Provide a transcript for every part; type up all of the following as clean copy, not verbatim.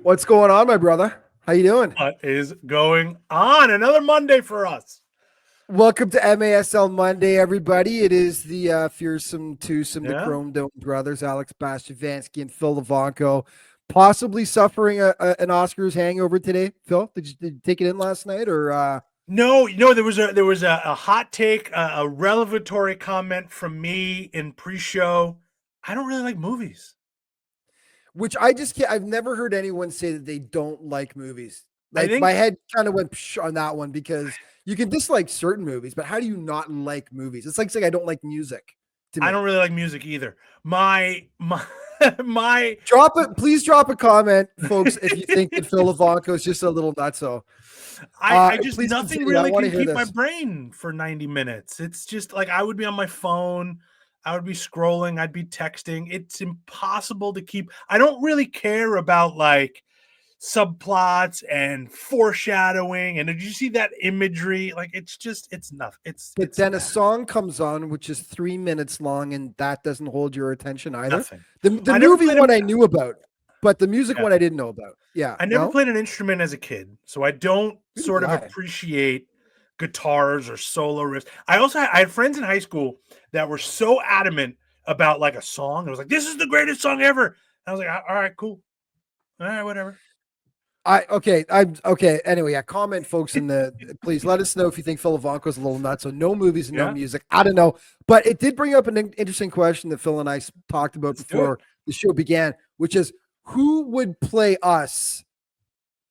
What's going on, my brother? How you doing? What is going on? Another Monday for us. Welcome to MASL Monday, everybody. It is the fearsome twosome, the Chrome Dome brothers, Alex Bashavansky and Phil Levanko, possibly suffering an Oscars hangover today. Phil, did you take it in last night, or No, there was a hot take, a revelatory comment from me in pre-show. I don't really like movies. Which I just can't. I've never heard anyone say that they don't like movies. Like, I think my head kind of went on that one, because you can dislike certain movies, but how do you not like movies? It's like saying I don't like music. To me. I don't really like music either. My Please drop a comment, folks, if you think that Phil Levanko is just a little nutso. I just nothing continue. really can keep my brain for 90 minutes. It's just like I would be on my phone, I would be scrolling, I'd be texting. It's impossible to keep. I don't really care about like subplots and foreshadowing. And did you see that imagery? Like it's nothing. But then a song comes on which is 3 minutes long, and that doesn't hold your attention either. Nothing. The movie one I knew about, but the music one I didn't know about. Yeah, I never played an instrument as a kid, so I don't sort of appreciate guitars or solo riffs. I had friends in high school that were so adamant about like a song. It was like, this is the greatest song ever. And I was like, all right, cool. All right, whatever. I'm okay. Anyway, yeah, comment, folks, in the please let us know if you think Phil Levanko's a little nuts. So no movies and no music. I don't know. But it did bring up an interesting question that Phil and I talked about before the show began, which is who would play us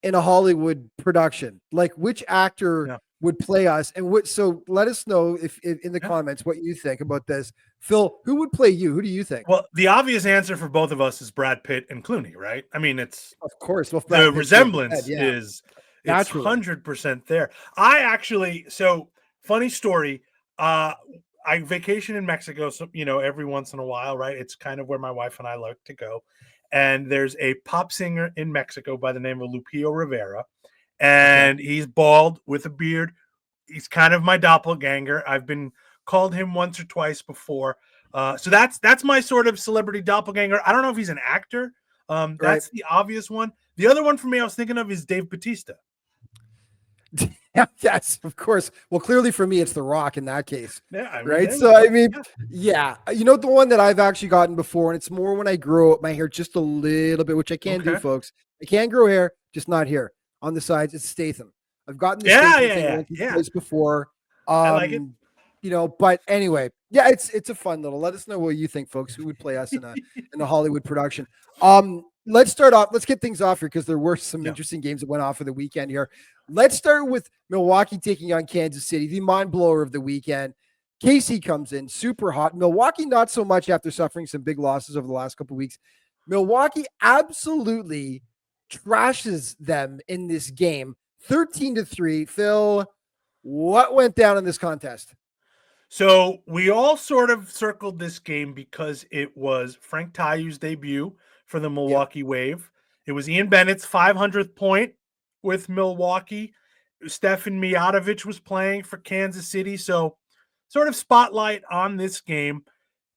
in a Hollywood production? Like, which actor would play us? And so let us know if in the comments what you think about this. Phil, who would play you? Who do you think? Well, the obvious answer for both of us is Brad Pitt and Clooney, right? I mean, it's of course. Well, the resemblance is 100% there. So funny story. I vacation in Mexico, so every once in a while, right? It's kind of where my wife and I like to go. And there's a pop singer in Mexico by the name of Lupillo Rivera, and he's bald with a beard. He's kind of my doppelganger. I've been called him once or twice before. So that's my sort of celebrity doppelganger. I don't know if he's an actor. That's the obvious one. The other one for me I was thinking of is Dave Bautista. Yes, of course. Well, clearly for me, it's The Rock in that case. Yeah, right. So, I mean, the one that I've actually gotten before, and it's more when I grow up my hair just a little bit, which I can do, folks. I can grow hair, just not here on the sides. It's Statham. I've gotten the Statham thing before. I like it. But anyway, it's a fun little. Let us know what you think, folks. Who would play us in a Hollywood production? Let's start off. Let's get things off here because there were some interesting games that went off for the weekend here. Let's start with Milwaukee taking on Kansas City, the mind blower of the weekend. KC comes in super hot. Milwaukee, not so much after suffering some big losses over the last couple of weeks. Milwaukee absolutely trashes them in this game, 13-3. Phil, what went down in this contest? So we all sort of circled this game because it was Franck Tayou's debut for the Milwaukee Wave. It was Ian Bennett's 500th point with Milwaukee. Stefan Mijatovic was playing for Kansas City. So sort of spotlight on this game.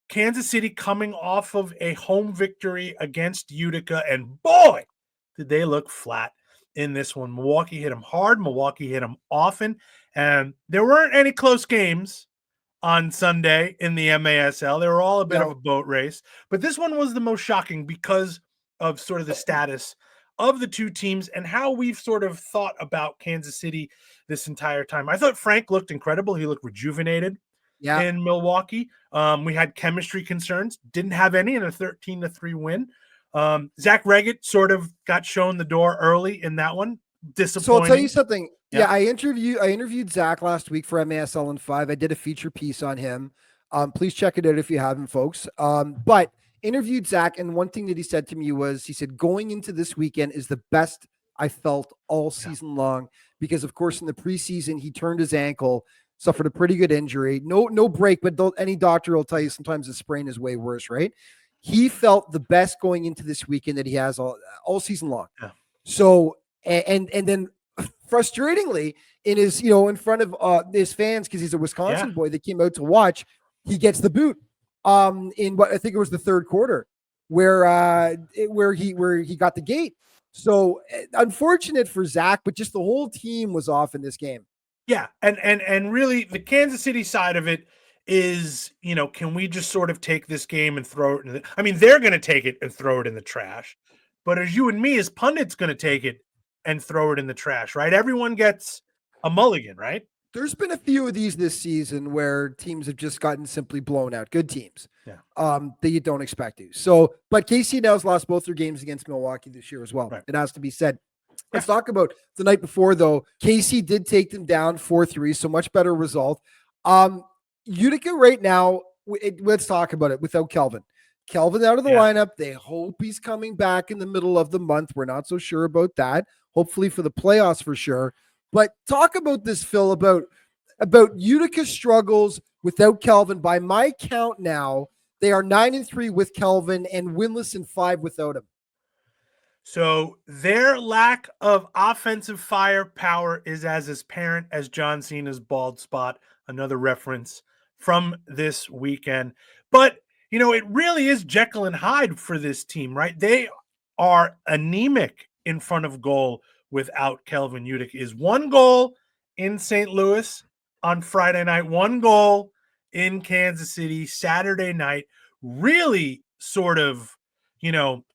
Kansas City coming off of a home victory against Utica. And boy, did they look flat in this one. Milwaukee hit them hard. Milwaukee hit them often. And there weren't any close games on Sunday in the MASL. They were all a bit of a boat race. But this one was the most shocking because of sort of the status of the two teams and how we've sort of thought about Kansas City this entire time. I thought Frank looked incredible. He looked rejuvenated in Milwaukee. We had chemistry concerns, didn't have any in a 13-3 win. Zach Reggett sort of got shown the door early in that one. Disappointing. So I'll tell you something. Yeah, I interviewed Zach last week for MASL and 5. I did a feature piece on him. Please check it out if you haven't, folks. But interviewed Zach, and one thing that he said to me was, he said, going into this weekend is the best I felt all season long, because of course in the preseason he turned his ankle, suffered a pretty good injury, no break, but any doctor will tell you sometimes a sprain is way worse, right? He felt the best going into this weekend that he has all season long. So and then frustratingly, in his, in front of his fans, because he's a Wisconsin boy that came out to watch, he gets the boot in what I think it was the third quarter, where he got the gate. So unfortunate for Zach, but just the whole team was off in this game. Yeah, and really the Kansas City side of it is, can we just sort of take this game and throw it I mean, they're going to take it and throw it in the trash. But as you and me, as pundits, going to take it and throw it in the trash, right? Everyone gets a mulligan, right? There's been a few of these this season where teams have just gotten simply blown out. Good teams, that you don't expect to. So, but KC now's lost both their games against Milwaukee this year as well. Right. It has to be said. Let's talk about the night before, though. KC did take them down 4-3, so much better result. Utica right now, let's talk about it without Kelvin. Kelvin out of the lineup. They hope he's coming back in the middle of the month. We're not so sure about that. Hopefully for the playoffs for sure. But talk about this, Phil, about Utica's struggles without Kelvin. By my count now, they are 9-3 with Kelvin and winless in 5 without him. So their lack of offensive firepower is as apparent as John Cena's bald spot, another reference from this weekend. But, it really is Jekyll and Hyde for this team, right? They are anemic in front of goal without Kelvin. Utica is 1 goal in St. Louis on Friday night, 1 goal in Kansas City Saturday night. Really sort of,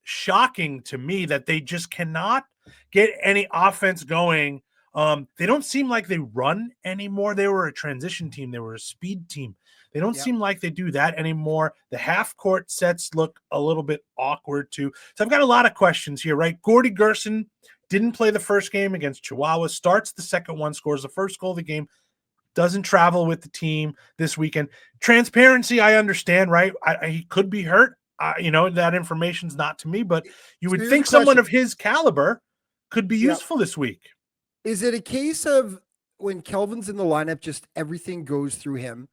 shocking to me that they just cannot get any offense going. They don't seem like they run anymore. They were a transition team. They were a speed team. They don't seem like they do that anymore. The half-court sets look a little bit awkward too. So I've got a lot of questions here, right? Gordy Gerson didn't play the first game against Chihuahua, starts the second one, scores the first goal of the game, doesn't travel with the team this weekend. Transparency, I understand, right? He could be hurt. That information's not to me, but you would think someone of his caliber could be useful this week. Is it a case of when Kelvin's in the lineup, just everything goes through him?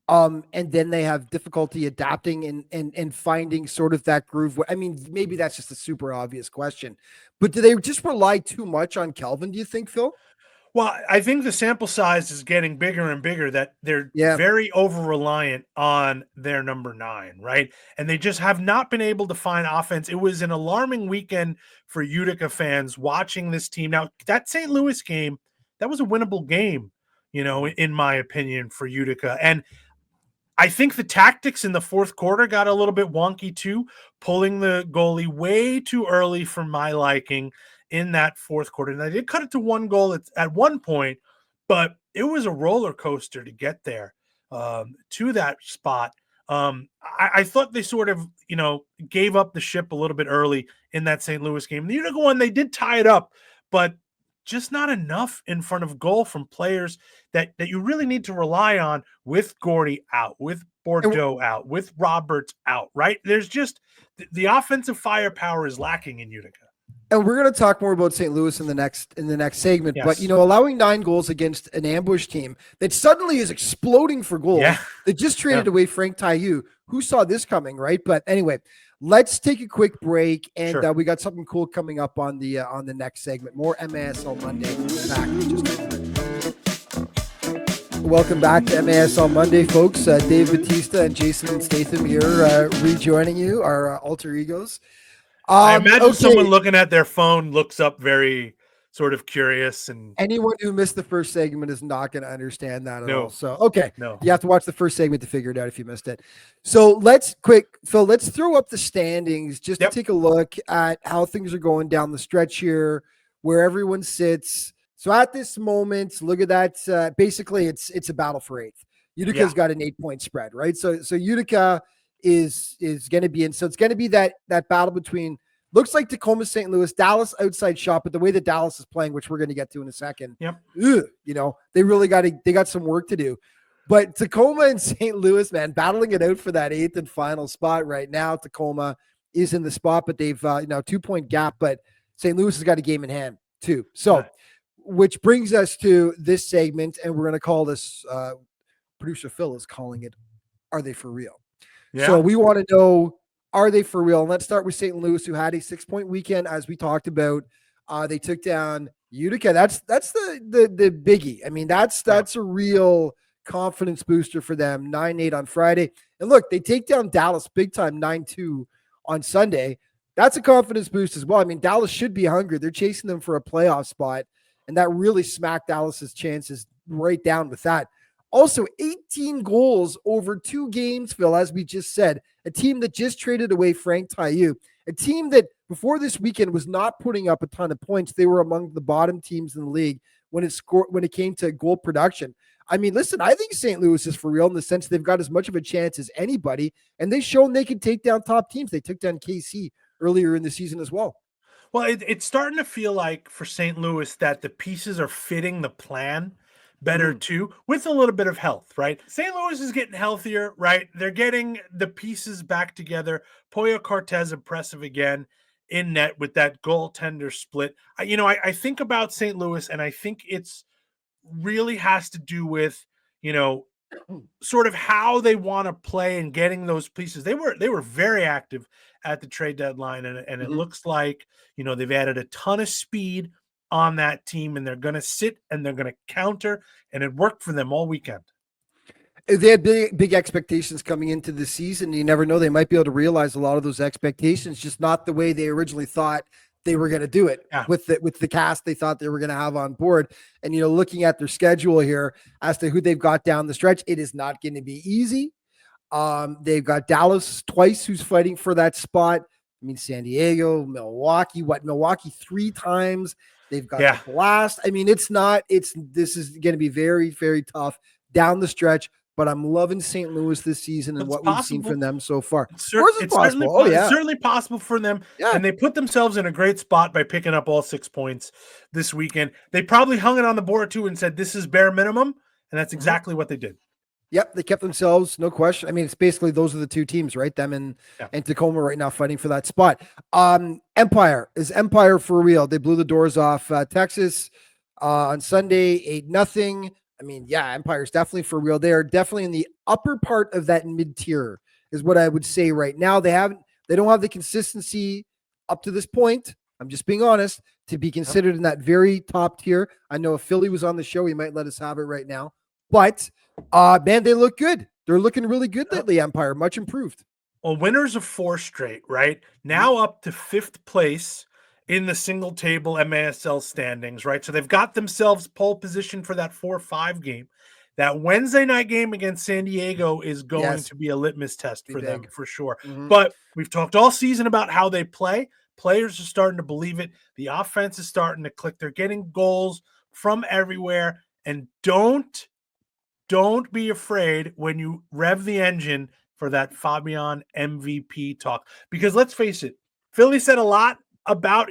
And then they have difficulty adapting and finding sort of that groove. I mean, maybe that's just a super obvious question, but do they just rely too much on Kelvin, do you think, Phil? Well, I think the sample size is getting bigger and bigger, that they're very over-reliant on their number 9, right? And they just have not been able to find offense. It was an alarming weekend for Utica fans watching this team. Now, that St. Louis game, that was a winnable game, in my opinion, for Utica. And I think the tactics in the fourth quarter got a little bit wonky too, pulling the goalie way too early for my liking in that fourth quarter. And I did cut it to 1 goal at one point, but it was a roller coaster to get there to that spot. I thought they sort of, gave up the ship a little bit early in that St. Louis game. The Utica one, they did tie it up, but just not enough in front of goal from players that you really need to rely on, with Gordy out, with Bordeaux out, with Roberts out, right? There's just the offensive firepower is lacking in Utica. And we're going to talk more about St. Louis in the next segment. Yes. But, allowing 9 goals against an ambush team that suddenly is exploding for goals. Yeah. They just traded away Franck Tayou. Who saw this coming, right? But anyway, let's take a quick break, and we got something cool coming up on the next segment. More MASL Monday. Back in just a minute. Welcome back to MASL Monday, folks. Dave Bautista and Jason Statham here, rejoining you, our alter egos. I imagine someone looking at their phone looks up very sort of curious, and anyone who missed the first segment is not going to understand that at all. So, you have to watch the first segment to figure it out if you missed it. So let's throw up the standings just to take a look at how things are going down the stretch here, where everyone sits. So at this moment, look at that. Basically, it's a battle for 8th. Utica's got an 8-point spread, right? So Utica is going to be in. So it's going to be that battle between, looks like Tacoma, St. Louis, Dallas outside shot, but the way that Dallas is playing, which we're going to get to in a second, they really got some work to do. But Tacoma and St. Louis, man, battling it out for that 8th and final spot right now. Tacoma is in the spot, but they've 2-point gap, but St. Louis has got a game in hand too. So, which brings us to this segment, and we're going to call this, producer Phil is calling it, Are They For Real? Yeah. So we want to know, are they for real? And let's start with St. Louis, who had a 6-point weekend, as we talked about. They took down Utica, that's the biggie. I mean, that's a real confidence booster for them. 9-8 on Friday. And look, they take down Dallas big time 9-2 on Sunday. That's a confidence boost as well. I mean, Dallas should be hungry. They're chasing them for a playoff spot, and that really smacked Dallas's chances right down with that. Also, 18 goals over 2 games, Phil, as we just said. A team that just traded away Franck Tayou, a team that before this weekend was not putting up a ton of points. They were among the bottom teams in the league when it came to goal production. I mean, listen, I think St. Louis is for real in the sense they've got as much of a chance as anybody, and they've shown they can take down top teams. They took down KC earlier in the season as well. Well, it's starting to feel like for St. Louis that the pieces are fitting the plan better too, with a little bit of health, right? St. Louis is getting healthier, right? They're getting the pieces back together. Pollo Cortez impressive again in net with that goaltender split. I think about St. Louis, and I think it's really has to do with, sort of how they want to play and getting those pieces. They were very active at the trade deadline, and it looks like, they've added a ton of speed on that team, and they're going to sit and they're going to counter, and it worked for them all weekend. They had big expectations coming into the season. You never know. They might be able to realize a lot of those expectations, just not the way they originally thought they were going to do it with the cast they thought they were going to have on board. And, looking at their schedule here as to who they've got down the stretch, it is not going to be easy. They've got Dallas twice, who's fighting for that spot. I mean, San Diego, Milwaukee, Milwaukee 3 times. They've got the Blast. I mean, this is going to be very, very tough down the stretch, but I'm loving St. Louis this season and what we've seen from them so far. It's certainly possible for them. Yeah. And they put themselves in a great spot by picking up all 6 points this weekend. They probably hung it on the board too and said, this is bare minimum. And that's exactly what they did. Yep, they kept themselves, no question. I mean, it's basically those are the 2 teams, right? Them and Tacoma right now fighting for that spot. Empire for real. They blew the doors off Texas on Sunday, 8-0. I mean, Empire's definitely for real. They are definitely in the upper part of that mid-tier, is what I would say right now. They don't have the consistency up to this point. I'm just being honest, to be considered in that very top tier. I know if Philly was on the show, he might let us have it right now. But man, they look good. They're looking really good lately, Empire. Much improved. Well, winners of 4 straight, right? Now up to 5th place in the single table MASL standings, right? So they've got themselves pole position for that 4-5 game. That Wednesday night game against San Diego is going to be a litmus test for them, for sure. But we've talked all season about how they play. Players are starting to believe it. The offense is starting to click. They're getting goals from everywhere. And don't be afraid when you rev the engine for that Fabian MVP talk. Because let's face it, Philly said a lot about,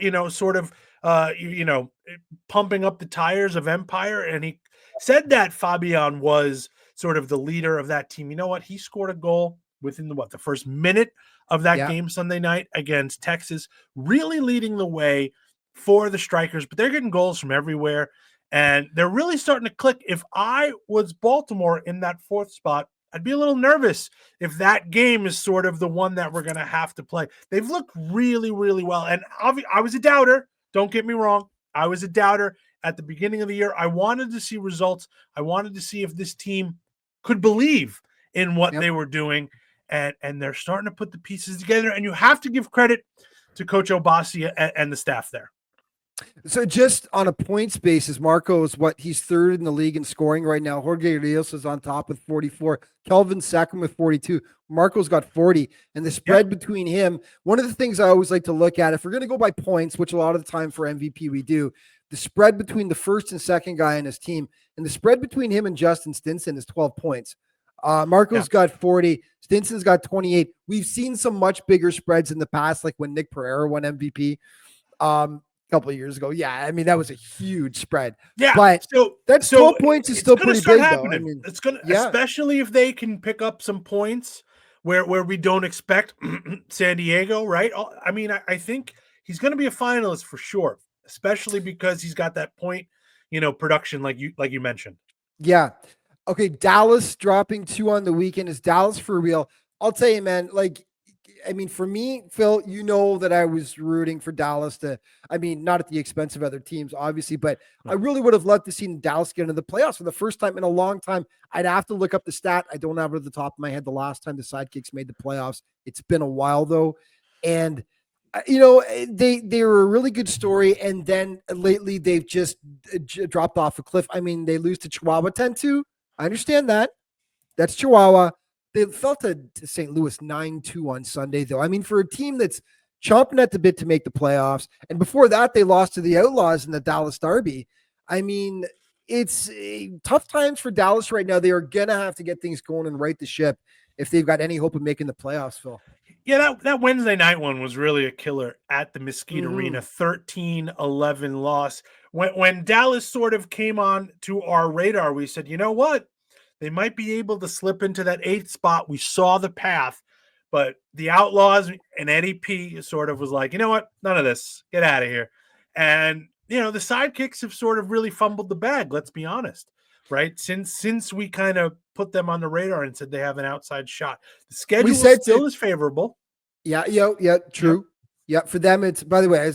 pumping up the tires of Empire. And he said that Fabian was sort of the leader of that team. You know what? He scored a goal within the first minute of that game Sunday night against Texas, really leading the way for the Strykers. But they're getting goals from everywhere. And they're really starting to click. If I was Baltimore in that 4th spot, I'd be a little nervous if that game is sort of the one that we're going to have to play. They've looked really, really well. And I was a doubter. Don't get me wrong. I was a doubter at the beginning of the year. I wanted to see results. I wanted to see if this team could believe in what they were doing. And they're starting to put the pieces together. And you have to give credit to Coach Obasi and the staff there. So just on a points basis, Marco is he's 3rd in the league in scoring right now. Jorge Rios is on top with 44. Kelvin second with 42. Marco's got 40. And the spread between him, one of the things I always like to look at, if we're going to go by points, which a lot of the time for MVP we do, the spread between the first and second guy in his team, and the spread between him and Justin Stinson is 12 points. Marco's got 40. Stinson's got 28. We've seen some much bigger spreads in the past, like when Nick Pereira won MVP. Couple of years ago. I mean, that was a huge spread. But that's 12 points is still pretty big, though. I mean, it's going to, especially if they can pick up some points where we don't expect San Diego, right? I mean, I think he's going to be a finalist for sure, especially because he's got that point, production like you mentioned. Yeah. Okay. Dallas dropping 2 on the weekend. Is Dallas for real? I'll tell you, man, I mean, for me, Phil, you know that I was rooting for Dallas not at the expense of other teams, obviously, but I really would have loved to see Dallas get into the playoffs for the first time in a long time. I'd have to look up the stat. I don't have it at the top of my head the last time the Sidekicks made the playoffs. It's been a while, though. And, they were a really good story. And then lately they've just dropped off a cliff. I mean, they lose to Chihuahua 10-2. I understand that. That's Chihuahua. They fell to St. Louis 9-2 on Sunday, though. I mean, for a team that's chomping at the bit to make the playoffs, and before that, they lost to the Outlaws in the Dallas Derby. I mean, it's tough times for Dallas right now. They are going to have to get things going and right the ship if they've got any hope of making the playoffs, Phil. Yeah, that Wednesday night one was really a killer at the Mesquite Arena, 13-11 loss. When Dallas sort of came on to our radar, we said, you know what? They might be able to slip into that 8th spot. We saw the path, but the Outlaws and Eddie P sort of was like, you know what? None of this. Get out of here. And, the Sidekicks have sort of really fumbled the bag. Let's be honest, right? Since we kind of put them on the radar and said they have an outside shot. The schedule still is favorable. Yeah, true. Yeah, for them, it's, by the way, I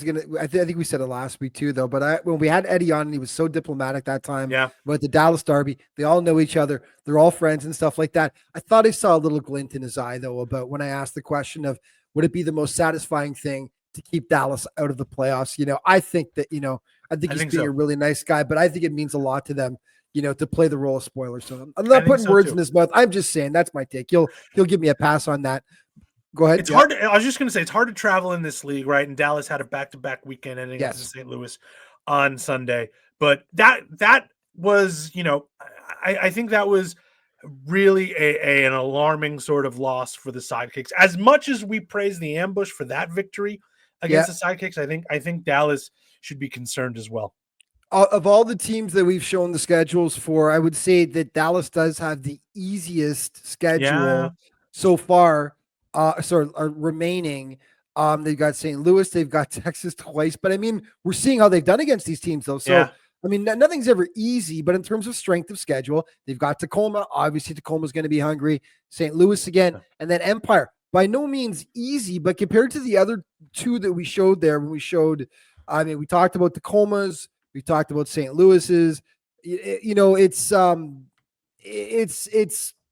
think we said it last week too, though, but when we had Eddie on and he was so diplomatic that time about the Dallas Derby, they all know each other. They're all friends and stuff like that. I thought I saw a little glint in his eye, though, about when I asked the question of, would it be the most satisfying thing to keep Dallas out of the playoffs? I think that, I think he's being a really nice guy, but I think it means a lot to them, to play the role of spoiler. So I'm not putting words in his mouth. I'm just saying that's my take. He'll give me a pass on that. Go ahead. It's hard. I was just going to say it's hard to travel in this league, right? And Dallas had a back-to-back weekend ending against St. Louis on Sunday. But that was, I think that was really an alarming sort of loss for the Sidekicks. As much as we praise the ambush for that victory against the Sidekicks, I think Dallas should be concerned as well. Of all the teams that we've shown the schedules for, I would say that Dallas does have the easiest schedule so far. Remaining. They've got St. Louis, they've got Texas twice, but I mean, we're seeing how they've done against these teams, though. So, I mean, nothing's ever easy, but in terms of strength of schedule, they've got Tacoma. Obviously, Tacoma's going to be hungry. St. Louis again, and then Empire. By no means easy, but compared to the other two that we showed there, when we showed, we talked about Tacoma's, we talked about St. Louis's. It's I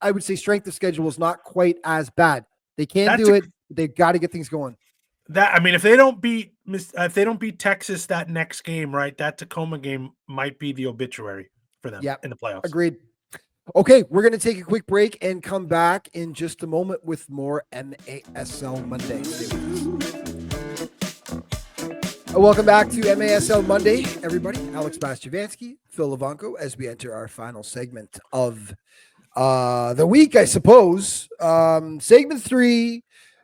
would say strength of schedule is not quite as bad. They can't do it. They've got to get things going. If they don't beat Texas that next game, right? That Tacoma game might be the obituary for them in the playoffs. Agreed. Okay, we're going to take a quick break and come back in just a moment with more MASL Monday. Welcome back to MASL Monday, everybody. Alex Bastiavansky, Phil Levanko, as we enter our final segment of the week, I suppose. Segment 3,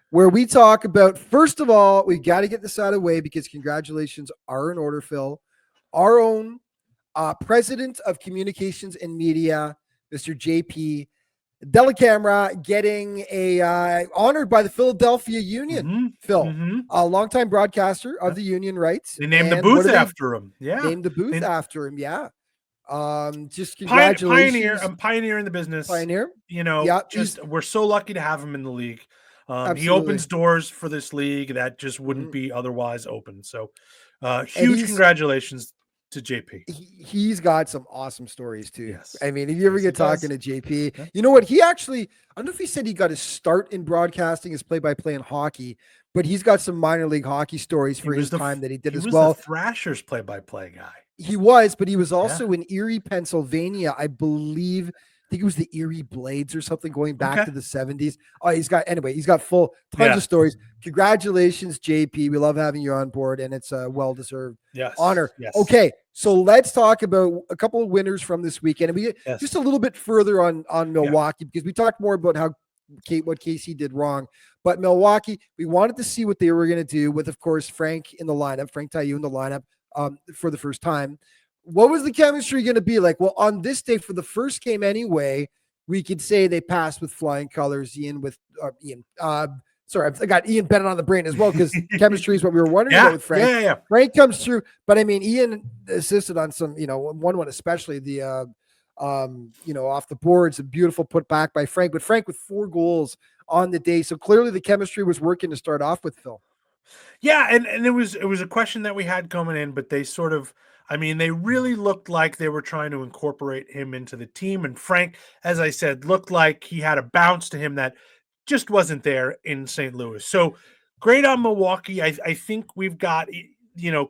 where we talk about, first of all, we've got to get this out of the way because congratulations are in order, Phil. Our own president of communications and media, Mr. JP Delacamera, getting honored by the Philadelphia Union, Phil, a longtime broadcaster of the Union, right? They named the booth after him. Yeah. Named the booth after him. Yeah. Just congratulations. Pioneer in the business. Pioneer. We're so lucky to have him in the league. He opens doors for this league that just wouldn't be otherwise open. So huge congratulations to JP. He's got some awesome stories too. Yes. I mean, if you ever get talking to JP, you know what? He actually, I don't know if he said he got his start in broadcasting as play-by-play in hockey, but he's got some minor league hockey stories for his time that he did as well. He was the Thrashers play-by-play guy. He was, but he was also in Erie, Pennsylvania, I believe. I think it was the Erie Blades or something going back to the 70s. Oh, he's got tons of stories. Congratulations, JP. We love having you on board, and it's a well-deserved honor. Yes. Okay, so let's talk about a couple of winners from this weekend. And we just a little bit further on Milwaukee, because we talked more about what KC did wrong. But Milwaukee, we wanted to see what they were going to do with, of course, Franck Tayou in the lineup for the first time. What was the chemistry going to be like? Well, on this day, for the first game anyway, we could say they passed with flying colors. Sorry, I got Ian Bennett on the brain as well, because chemistry is what we were wondering about with Frank. Frank comes through, but I mean, Ian assisted on some, one especially, the off the boards. A beautiful put back by Frank, but Frank with 4 goals on the day. So clearly the chemistry was working to start off with, Phil. Yeah, and it was a question that we had coming in, but they sort of, I mean, they really looked like they were trying to incorporate him into the team. And Frank, as I said, looked like he had a bounce to him that just wasn't there in St. Louis. So great on Milwaukee. I think we've got,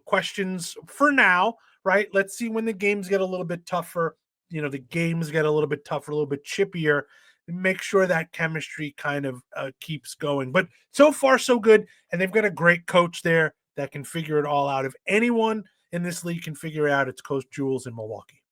questions for now, right? Let's see when the games get a little bit tougher. The games get a little bit tougher, a little bit chippier. Make sure that chemistry kind of keeps going. But so far, so good. And they've got a great coach there that can figure it all out. If anyone in this league can figure it out, it's Coach Jules in Milwaukee.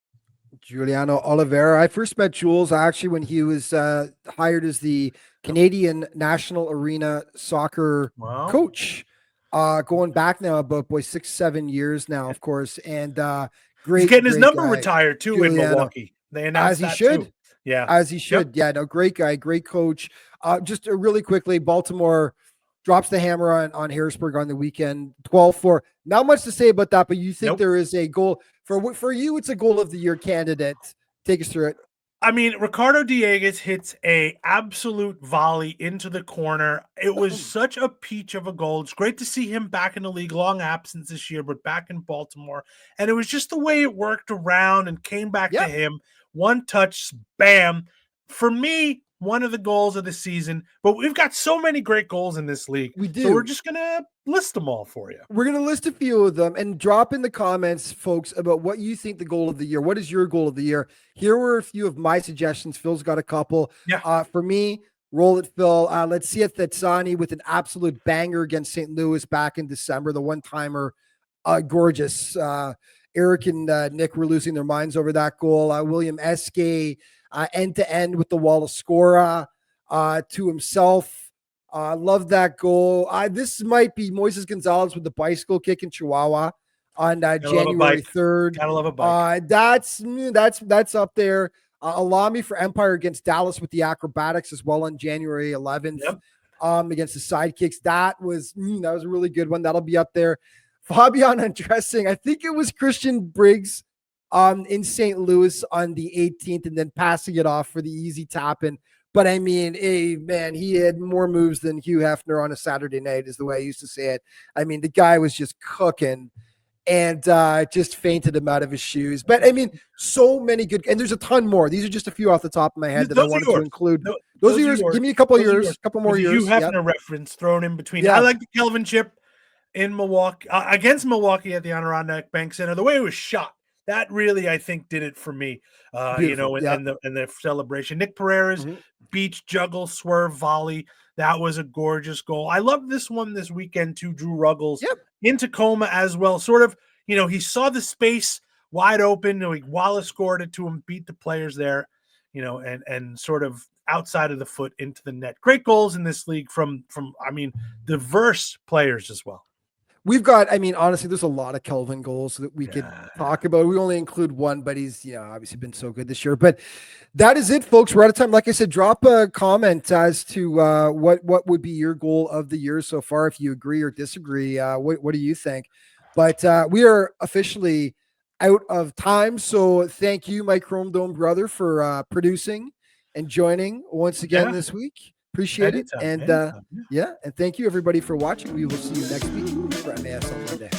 Giuliano Oliveira. I first met Jules actually when he was hired as the Canadian National Arena Soccer coach. Going back now about 6-7 years now, of course. And great. He's getting his number guy. retired too Giuliano. in Milwaukee. They announced as he should. Too. Yeah, as he should. Yep. Yeah, no, great guy, great coach. Just really quickly, Baltimore drops the hammer on Harrisburg on the weekend, 12-4. Not much to say about that, but you think there is a goal for you? It's a goal of the year candidate. Take us through it. I mean, Ricardo Dieguez hits a absolute volley into the corner. It was such a peach of a goal. It's great to see him back in the league. Long absence this year, but back in Baltimore. And it was just the way it worked around and came back to him. One touch, bam. For me, one of the goals of the season. But we've got so many great goals in this league. We do. So we're just going to list them all for you. We're going to list a few of them and drop in the comments, folks, about what you think the goal of the year. What is your goal of the year? Here were a few of my suggestions. Phil's got a couple. Yeah. For me, roll it, Phil. Let's see it. Thetsani with an absolute banger against St. Louis back in December. The one-timer, gorgeous. Eric and Nick were losing their minds over that goal. William Eske, end-to-end with the Wallaskora to himself. Love that goal. This might be Moises Gonzalez with the bicycle kick in Chihuahua on January 3rd. Gotta love a bike. That's up there. Alami for Empire against Dallas with the acrobatics as well on January 11th. Yep. Against the Sidekicks. That was a really good one. That'll be up there. Fabian undressing. I think it was Christian Briggs in St. Louis on the 18th and then passing it off for the easy tap in. But I mean, he had more moves than Hugh Hefner on a Saturday night is the way I used to say it. I mean, the guy was just cooking and just fainted him out of his shoes. But I mean, so many good, and there's a ton more. These are just a few off the top of my head that I wanted to include. Those are yours. Give me a couple of years, a couple more years. Hugh Hefner reference thrown in between. Yeah. I like the Kelvin chip in Milwaukee against Milwaukee at the Adirondack Bank Center. The way it was shot, that really, I think, did it for me. And the celebration. Nick Pereira's beach juggle swerve volley. That was a gorgeous goal. I love this one this weekend too. Drew Ruggles in Tacoma as well. Sort of, he saw the space wide open. Wallace scored it to him, beat the players there, and sort of outside of the foot into the net. Great goals in this league from diverse players as well. We've got, honestly, there's a lot of Kelvin goals that we could talk about. We only include one, but he's, obviously been so good this year. But that is it, folks. We're out of time. Like I said, drop a comment as to what would be your goal of the year so far. If you agree or disagree, what do you think? But we are officially out of time. So thank you, my Chrome Dome brother, for producing and joining once again this week. Appreciate it. And and thank you everybody for watching. We will see you next week for MASL Monday.